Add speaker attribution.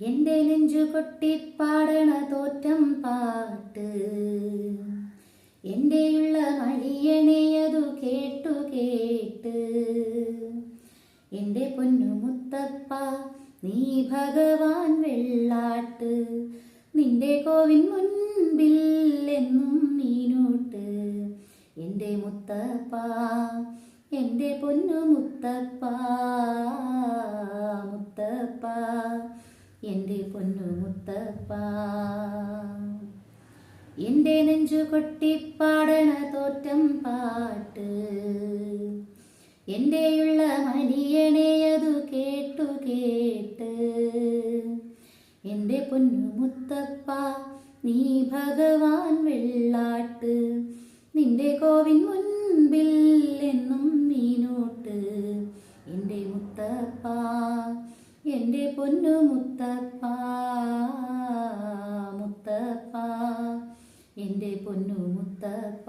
Speaker 1: എന്റെ നെഞ്ചു കൊട്ടിപ്പാടണ തോറ്റം പാട്ട് എന്റെയുള്ള മടിയണേയതു കേട്ടു കേട്ട്. എന്റെ പൊന്നു മുത്തപ്പ നീ ഭഗവാൻ വെള്ളാട്ട്, നിന്റെ കോവിൻ മുൻപിൽ എന്നും മീനൂട്ട്. എന്റെ മുത്തപ്പ എന്റെ പൊന്നു മുത്തപ്പ, മുത്തപ്പ എന്റെ പൊന്നു മുത്തപ്പ. എന്റെ നെഞ്ചു കൊട്ടിപ്പാടണ തോറ്റം പാട്ട് എന്റെയുള്ള മടിയണേയതു കേട്ടു കേട്ട്. എന്റെ പൊന്നു മുത്തപ്പ നീ ഭഗവാൻ വെള്ളാട്ട്, നിന്റെ കോവിൻ മുൻപിൽ എന്നും മീനൂട്ട്. എന്റെ മുത്തപ്പ എന്റെ പൊന്നു മുത്തപ്പ, മുത്തപ്പ എന്റെ പൊന്നു മുത്തപ്പ.